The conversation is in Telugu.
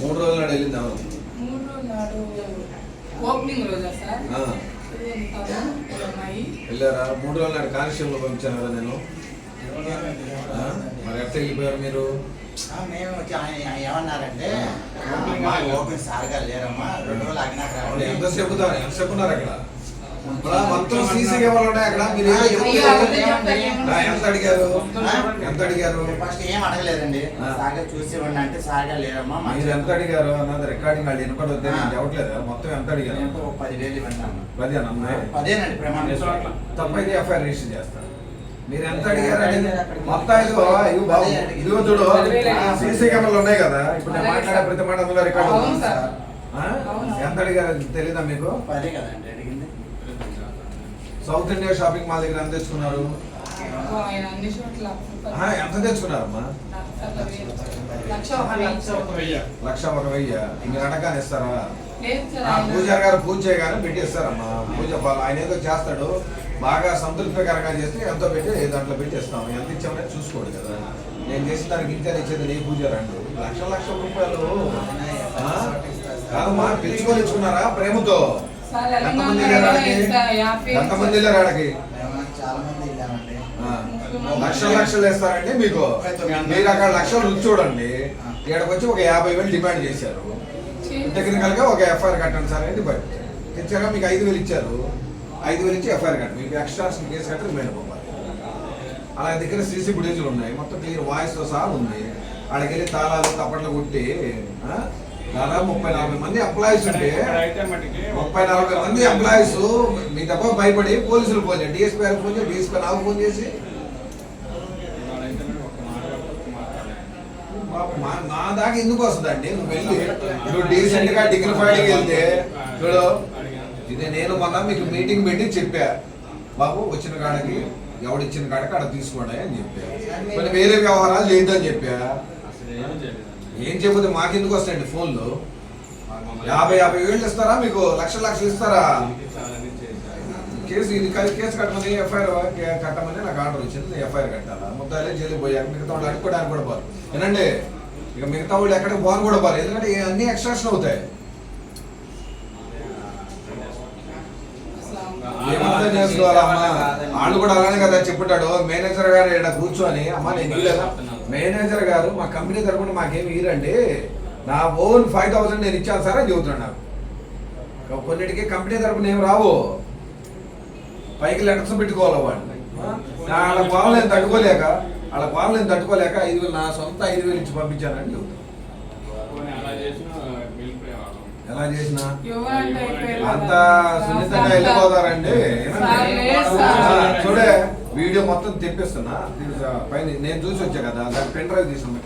3 రోజుల నాడు వెళ్ళిందా? 3 రోజుల నాడు ఓపెనింగ్ రోజా సార్? వెళ్ళారా? 3 రోజుల నాడు కానిస్టేబుల్ పంపించాను కదా నేను. మరి ఎట్లా వెళ్ళిపోయారు మీరు? మేము ఏమన్నారంటే ఓపెన్ సార్గా లేరమ్మా 2 రోజులు ఆగినాక ఎంతసేపు ఉన్నారు అక్కడ? మొత్తం సీసీ కెమెరాలు ఉన్నాయి అక్కడ. మీరు ఎంత అడిగారు? ఫస్ట్ ఏం అడగలేదండి. సార్గా చూసి ఇవ్వండి అంటే సార్గా లేరమ్మా. మీరు ఎంత అడిగారు అన్నది రికార్డింగ్ వాళ్ళు వినపడొద్దే చెప్పట్లేదు. మొత్తం ఎంత అడిగారు? 10,000 ఇవ్వండి. 10 10 ప్రమాణం తప్పైతే ఎఫ్ఐఆర్ రిజిస్టర్ చేస్తారు. మీరు ఎంత అడిగారు? మొత్తం ఇదిగో చూడు, సీసీ కెమెరాలు ఉన్నాయి కదా. ఇప్పుడు నేను మాట్లాడే ప్రతి మాట అందులో రికార్డు. ఎంత అడిగారు తెలీదా మీకు? 10 కదండి అడిగింది. సౌత్ ఇండియా షాపింగ్ మాల్ దగ్గర ఎంత తెచ్చుకున్నారు? ఎంత తెచ్చుకున్నారమ్మా? 1,01,000. మీరు అడగానే ఇస్తారా? పూజారి గారు పూజ చేయగానే పెట్టిస్తారమ్మా. పూజ ఆయన ఏదో చేస్తాడు, బాగా సంతృప్తికరంగా చేస్తే ఎంతో పెట్టి దాంట్లో పెట్టిస్తాం. ఎంత ఇచ్చామని చూసుకోండి కదా. నేను చేసిన దానికి ఇంత ఇచ్చేది నీ పూజారు అంటూ లక్షల రూపాయలు కాదమ్మా. పిలుచుకొని ఇచ్చుకున్నారా ప్రేమతో? ఎంతమంది వెళ్ళారు ఆడకి? చాలా మంది వెళ్ళామండి. లక్షలు వేస్తారండి మీకు. మీరు అక్కడ లక్షలు చూడండి, ఇక్కడికి వచ్చి ఒక 50,000 డిమాండ్ చేశారు. టెక్నికల్ గా ఒక ఎఫ్ఐఆర్ కట్టండి సార్ అనేది తెచ్చాక మీకు 5,000 ఇచ్చారు. 5,000 ఇచ్చి ఎఫ్ఐఆర్ కట్టండి. మీకు ఎక్స్ట్రా కేసు కట్టి రిమైండ్ పంపాలి. అలా దగ్గర సీసీ ఫుటేజ్లు ఉన్నాయి, మొత్తం క్లియర్ వాయిస్ తో సహా ఉంది. ఆడికి వెళ్ళి తాళాలు తప్పట్లు కొట్టి దాదాపు 30-40 మంది ఎంప్లాయీస్ ఉంటే 30-40 మంది ఎంప్లాయీస్ మీ తప్ప భయపడి పోలీసులు ఫోన్ చేయండి. డిఎస్పీ గారికి ఫోన్ చేసి, డిఎస్పీ నాకు ఫోన్ చేసి నా దాకా ఎందుకు వస్తుందండి? నువ్వు వెళ్ళి నువ్వు డీసెంట్ గా డిగ్నిఫైడ్ వెళ్తే చూడు, ఇది నేను మొన్న మీకు మీటింగ్ పెట్టి చెప్పా, బాబు వచ్చిన కాడకి ఎవడిచ్చిన కాడకి అక్కడ తీసుకోండి అని చెప్పా. కొన్ని వేరే వ్యవహారాలు చేయొద్దని చెప్పా. ఏం చెప్పితే మాకెందుకు వస్తాయండి ఫోన్లు? 50,000 ఇస్తారా మీకు? లక్షలు ఇస్తారా? కేసు ఇది కేసు కట్టమని ఎఫ్ఐఆర్ కట్టమని నాకు ఆర్డర్ వచ్చింది. ఎఫ్ఐఆర్ కట్టాలా? ముద్దాలే జైలు పోయాక మిగతా వాళ్ళు అడుక్కోవడానికి కూడా పోరు. ఏనండి, ఇక మిగతా వాళ్ళు ఎక్కడికి పోను కూడా పోరు, ఎందుకంటే అన్ని ఎక్స్ట్రాక్షన్ అవుతాయి. ఏమర్థం చేసుకోవాలమ్మా? వాళ్ళు కూడా అలానే కదా చెప్పుంటాడు. మేనేజర్ గారు ఇక్కడ కూర్చొని అమ్మా నేను ఇవ్వలేదా? మేనేజర్ గారు మా కంపెనీ తరపున మాకేమి ఇవ్వరండి, నా ఓన్ 5,000 నేను ఇచ్చాను సార్ అని చెబుతున్నాడు. నాకు కొన్నిటికి కంపెనీ తరపున ఏమి రావు, పైకి లెటర్స్ పెట్టుకోవాలి వాడిని. వాళ్ళ పాలు నేను తట్టుకోలేక 5,000 నా సొంత 5,000 ఇచ్చి పంపించానని చెబుతాను. ఎలా చేసినా అంత సున్నితంగా వెళ్ళిపోతారండి. చూడే వీడియో మొత్తం తెప్పిస్తున్నా పైన నేను చూసి వచ్చా కదా, దాని పెన్ డ్రైవ్ తీసుకున్నా.